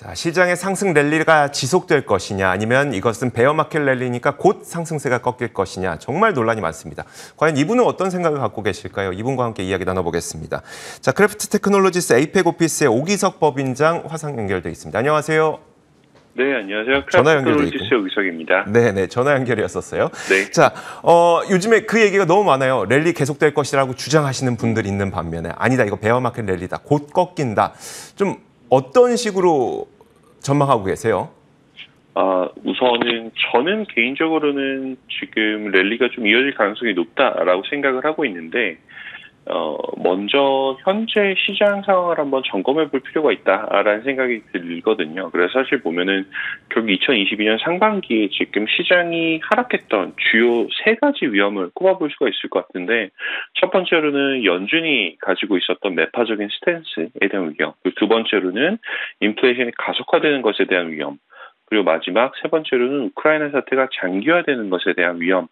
자, 시장의 상승 랠리가 지속될 것이냐 아니면 이것은 베어마켓 랠리니까 곧 상승세가 꺾일 것이냐 정말 논란이 많습니다. 과연 이분은 어떤 생각을 갖고 계실까요? 이분과 함께 이야기 나눠보겠습니다. 자, 크래프트 테크놀로지스 에이펙 오피스의 오기석 법인장 화상 연결돼 있습니다. 안녕하세요. 네, 안녕하세요. 전화 크래프트 연결돼 테크놀로지스 오기석입니다. 네네, 전화 연결이었었어요. 네. 자, 요즘에 그 얘기가 너무 많아요. 랠리 계속될 것이라고 주장하시는 분들이 있는 반면에 아니다, 이거 베어마켓 랠리다, 곧 꺾인다. 좀 어떤 식으로 전망하고 계세요? 우선은 저는 개인적으로는 지금 랠리가 좀 이어질 가능성이 높다라고 생각을 하고 있는데, 먼저 현재 시장 상황을 한번 점검해 볼 필요가 있다라는 생각이 들거든요. 그래서 사실 보면은 결국 2022년 상반기에 지금 시장이 하락했던 주요 세 가지 위험을 꼽아볼 수가 있을 것 같은데, 첫 번째로는 연준이 가지고 있었던 매파적인 스탠스에 대한 위험, 그리고 두 번째로는 인플레이션이 가속화되는 것에 대한 위험, 그리고 마지막 세 번째로는 우크라이나 사태가 장기화되는 것에 대한 위험,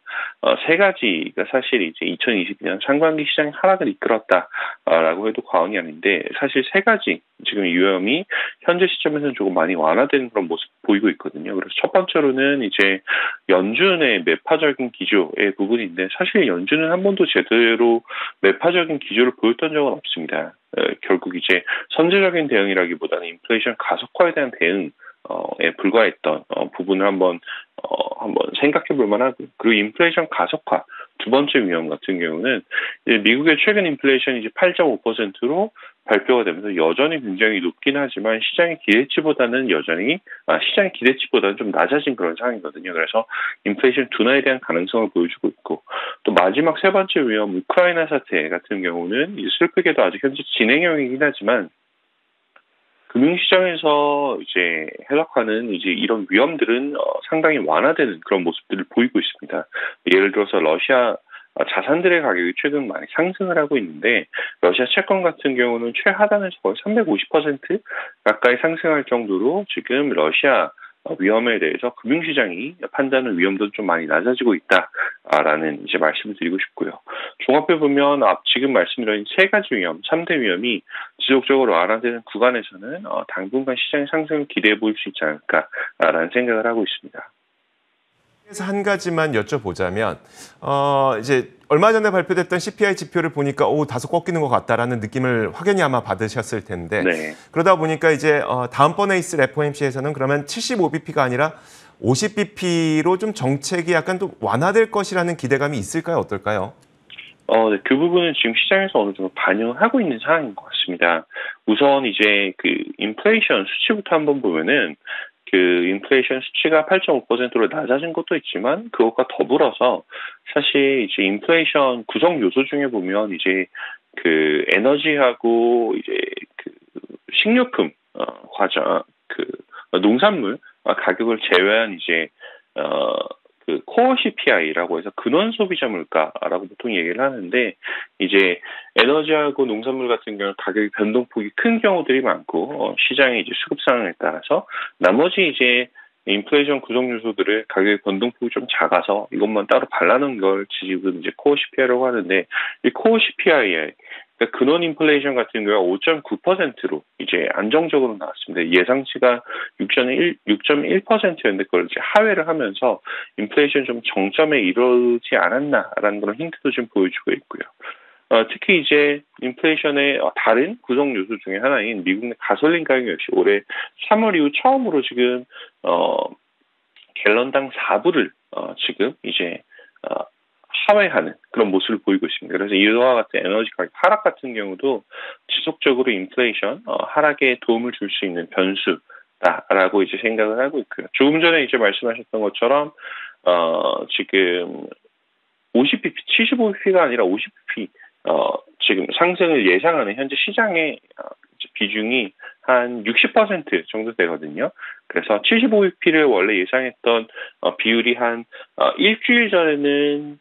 세 가지가 사실 이제 2022년 상반기 시장의 하락을 이끌었다라고 해도 과언이 아닌데, 사실 세 가지 지금 이 위험이 현재 시점에서는 조금 많이 완화되는 그런 모습 보이고 있거든요. 그래서 첫 번째로는 이제 연준의 매파적인 기조의 부분인데, 사실 연준은 한 번도 제대로 매파적인 기조를 보였던 적은 없습니다. 결국 이제 선제적인 대응이라기보다는 인플레이션 가속화에 대한 대응 에 불과했던 부분을 한번 생각해 볼 만하고, 그리고 인플레이션 가속화 두 번째 위험 같은 경우는 이제 미국의 최근 인플레이션이 이제 8.5%로 발표가 되면서 여전히 굉장히 높긴 하지만 시장의 기대치보다는 좀 낮아진 그런 상황이거든요. 그래서 인플레이션 둔화에 대한 가능성을 보여주고 있고, 또 마지막 세 번째 위험 우크라이나 사태 같은 경우는 이제 슬프게도 아직 현재 진행형이긴 하지만 금융시장에서 이제 해석하는 이제 이런 위험들은 상당히 완화되는 그런 모습들을 보이고 있습니다. 예를 들어서 러시아 자산들의 가격이 최근 많이 상승을 하고 있는데, 러시아 채권 같은 경우는 최하단에서 거의 350% 가까이 상승할 정도로 지금 러시아 위험에 대해서 금융시장이 판단하는 위험도 좀 많이 낮아지고 있다라는 이제 말씀을 드리고 싶고요. 종합해 보면 지금 말씀드린 세 가지 위험, 3대 위험이 지속적으로 완화되는 구간에서는 당분간 시장의 상승을 기대해 볼 수 있지 않을까라는 생각을 하고 있습니다. 그래서 한 가지만 여쭤보자면, 이제 얼마 전에 발표됐던 CPI 지표를 보니까 다소 꺾이는 것 같다라는 느낌을 확연히 아마 받으셨을 텐데, 네. 그러다 보니까 이제 다음번에 있을 FOMC에서는 그러면 75bp가 아니라 50bp로 좀 정책이 약간 좀 완화될 것이라는 기대감이 있을까요? 어떨까요? 네, 그 부분은 지금 시장에서 어느 정도 반영을 하고 있는 상황인 것 같습니다. 우선 이제 그 인플레이션 수치부터 한번 보면은, 그 인플레이션 수치가 8.5%로 낮아진 것도 있지만, 그것과 더불어서 사실 이제 인플레이션 구성 요소 중에 보면 이제 그 에너지하고 이제 그 식료품, 농산물 가격을 제외한 이제 그 코어 CPI라고 해서 근원 소비자 물가라고 보통 얘기를 하는데, 이제 에너지하고 농산물 같은 경우는 가격이 변동폭이 큰 경우들이 많고, 시장의 이제 수급 상황에 따라서 나머지 이제 인플레이션 구성 요소들의 가격의 변동폭이 좀 작아서 이것만 따로 발라놓은 걸 지금 이제 코어 CPI라고 하는데, 이 코어 CPI에 그러니까 근원 인플레이션 같은 경우가 5.9%로 이제 안정적으로 나왔습니다. 예상치가 6.1%였는데 그걸 이제 하회를 하면서 인플레이션 좀 정점에 이르지 않았나라는 그런 힌트도 좀 보여주고 있고요. 특히 이제 인플레이션의 다른 구성 요소 중에 하나인 미국 내 가솔린 가격 역시 올해 3월 이후 처음으로 지금 갤런당 4불을 지금 이제 하회하는 그런 모습을 보이고 있습니다. 그래서 이와 같은 에너지 가격 하락 같은 경우도 지속적으로 인플레이션 하락에 도움을 줄 수 있는 변수다라고 이제 생각을 하고 있고요. 조금 전에 이제 말씀하셨던 것처럼 지금 50bp, 75bp가 아니라 50bp 지금 상승을 예상하는 현재 시장의 비중이 한 60% 정도 되거든요. 그래서 75bp를 원래 예상했던 비율이 한 일주일 전에는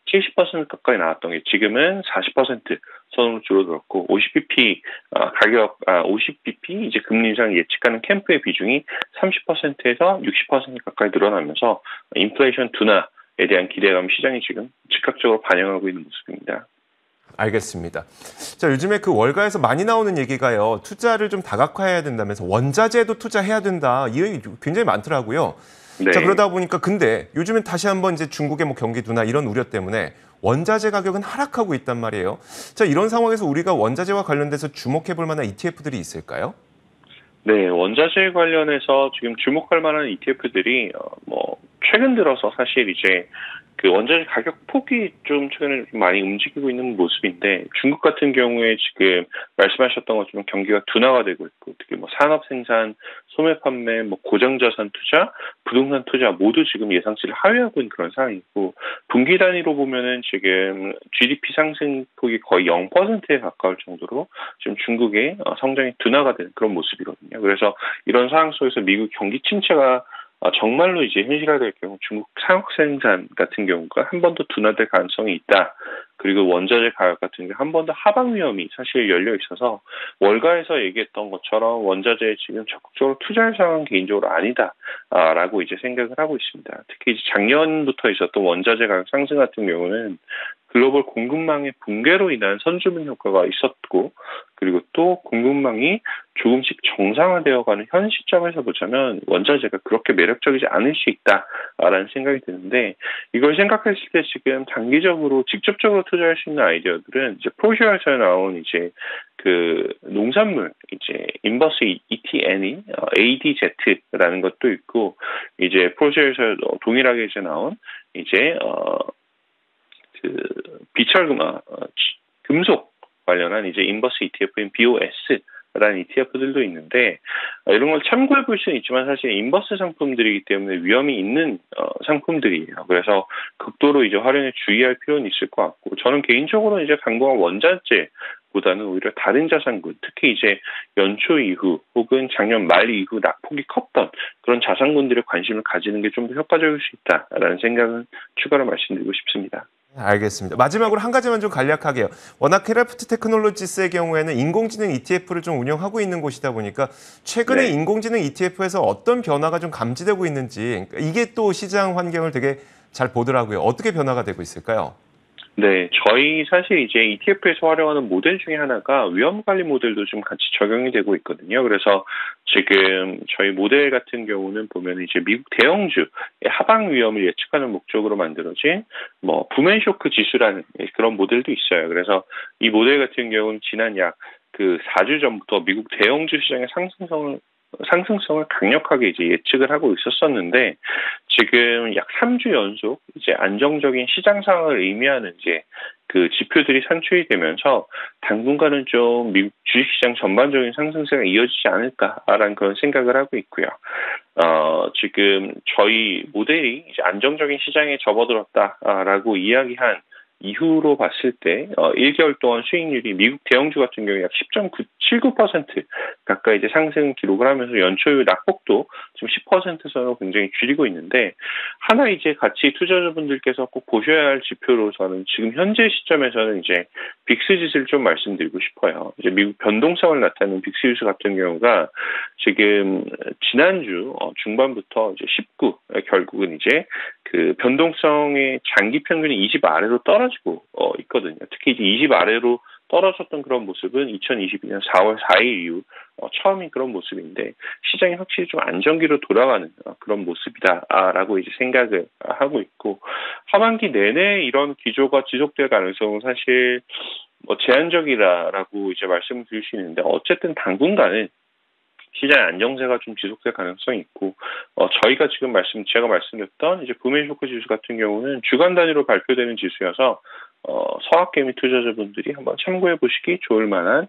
70% 가까이 나왔던 게 지금은 40% 선으로 줄어들었고, 50bp 이제 금리 인상 예측하는 캠프의 비중이 30%에서 60% 가까이 늘어나면서 인플레이션 둔화에 대한 기대감 시장이 지금 즉각적으로 반영하고 있는 모습입니다. 알겠습니다. 자, 요즘에 그 월가에서 많이 나오는 얘기가요. 투자를 좀 다각화해야 된다면서 원자재도 투자해야 된다. 이 얘기 굉장히 많더라고요. 네. 자, 그러다 보니까 근데 요즘엔 다시 한번 이제 중국의 뭐 경기 둔화 이런 우려 때문에 원자재 가격은 하락하고 있단 말이에요. 자, 이런 상황에서 우리가 원자재와 관련돼서 주목해 볼 만한 ETF들이 있을까요? 네, 원자재 관련해서 지금 주목할 만한 ETF들이 최근 들어서 사실 이제 그 원자재 가격 폭이 좀 최근에 좀 많이 움직이고 있는 모습인데, 중국 같은 경우에 지금 말씀하셨던 것처럼 경기가 둔화가 되고 있고, 특히 뭐 산업 생산, 소매 판매, 뭐 고정자산 투자, 부동산 투자 모두 지금 예상치를 하회하고 있는 그런 상황이고, 분기 단위로 보면은 지금 GDP 상승폭이 거의 0%에 가까울 정도로 지금 중국의 성장이 둔화가 되는 그런 모습이거든요. 그래서 이런 상황 속에서 미국 경기 침체가 정말로 이제 현실화될 경우 중국 상업 생산 같은 경우가 한 번 더 둔화될 가능성이 있다. 그리고 원자재 가격 같은 게 한 번 더 하방 위험이 사실 열려 있어서, 월가에서 얘기했던 것처럼 원자재에 지금 적극적으로 투자할 상황은 개인적으로 아니다라고 이제 생각을 하고 있습니다. 특히 이제 작년부터 있었던 원자재 가격 상승 같은 경우는 글로벌 공급망의 붕괴로 인한 선주문 효과가 있었고, 그리고 또 공급망이 조금씩 정상화되어가는 현 시점에서 보자면 원자재가 그렇게 매력적이지 않을 수 있다라는 생각이 드는데, 이걸 생각했을 때 지금 단기적으로 직접적으로 투자할 수 있는 아이디어들은 이제 프로시아에서 나온 이제 그 농산물 이제 인버스 ETN이 ADZ라는 것도 있고, 이제 프로시아에서 동일하게 이제 나온 이제 그 금속 관련한 이제 인버스 ETF인 BOS라는 ETF들도 있는데, 이런 걸 참고해 볼 수는 있지만 사실 인버스 상품들이기 때문에 위험이 있는 상품들이에요. 그래서 극도로 이제 활용에 주의할 필요는 있을 것 같고, 저는 개인적으로 이제 당분간 원자재보다는 오히려 다른 자산군, 특히 이제 연초 이후 혹은 작년 말 이후 낙폭이 컸던 그런 자산군들에 관심을 가지는 게 좀 더 효과적일 수 있다라는 생각은 추가로 말씀드리고 싶습니다. 알겠습니다. 마지막으로 한 가지만 좀 간략하게요. 워낙 크래프트 테크놀로지스의 경우에는 인공지능 ETF를 좀 운영하고 있는 곳이다 보니까 최근에 네. 인공지능 ETF에서 어떤 변화가 좀 감지되고 있는지, 그러니까 이게 또 시장 환경을 되게 잘 보더라고요. 어떻게 변화가 되고 있을까요? 네, 저희 사실 이제 ETF에서 활용하는 모델 중에 하나가 위험관리 모델도 좀 같이 적용이 되고 있거든요. 그래서 지금 저희 모델 같은 경우는 보면 이제 미국 대형주의 하방 위험을 예측하는 목적으로 만들어진 뭐 부멘 쇼크 지수라는 그런 모델도 있어요. 그래서 이 모델 같은 경우는 지난 약 그 4주 전부터 미국 대형주 시장의 상승성을 강력하게 이제 예측을 하고 있었었는데, 지금 약 3주 연속 이제 안정적인 시장 상황을 의미하는 이제 그 지표들이 산출이 되면서 당분간은 좀 미국 주식시장 전반적인 상승세가 이어지지 않을까라는 그런 생각을 하고 있고요. 지금 저희 모델이 이제 안정적인 시장에 접어들었다라고 이야기한 이후로 봤을 때 1개월 동안 수익률이 미국 대형주 같은 경우에 약 10.79% 가까이 이제 상승 기록을 하면서 연초율 낙폭도 지금 10%선으로 굉장히 줄이고 있는데, 하나 이제 같이 투자자분들께서 꼭 보셔야 할 지표로 저는 지금 현재 시점에서는 이제 빅스 지수를 좀 말씀드리고 싶어요. 이제 미국 변동성을 나타내는 빅스 지수 같은 경우가 지금 지난주 중반부터 이제 19 결국은 이제 그 변동성의 장기 평균이 20 아래로 떨어지고 있거든요. 특히 이제 20 아래로 떨어졌던 그런 모습은 2022년 4월 4일 이후 처음인 그런 모습인데, 시장이 확실히 좀 안정기로 돌아가는 그런 모습이다라고 이제 생각을 하고 있고, 하반기 내내 이런 기조가 지속될 가능성은 사실 제한적이라고 이제 말씀을 드릴 수 있는데, 어쨌든 당분간은 시장의 안정세가 좀 지속될 가능성이 있고, 저희가 지금 제가 말씀드렸던 이제 부멘 쇼크 지수 같은 경우는 주간 단위로 발표되는 지수여서 서학개 및 투자자분들이 한번 참고해 보시기 좋을 만한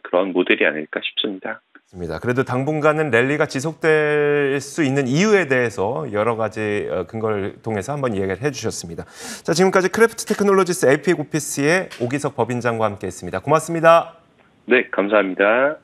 그런 모델이 아닐까 싶습니다. 맞습니다. 그래도 당분간은 랠리가 지속될 수 있는 이유에 대해서 여러 가지 근거를 통해서 한번 이야기를 해주셨습니다. 자, 지금까지 크래프트 테크놀로지스 APEC 오피스의 오기석 법인장과 함께했습니다. 고맙습니다. 네, 감사합니다.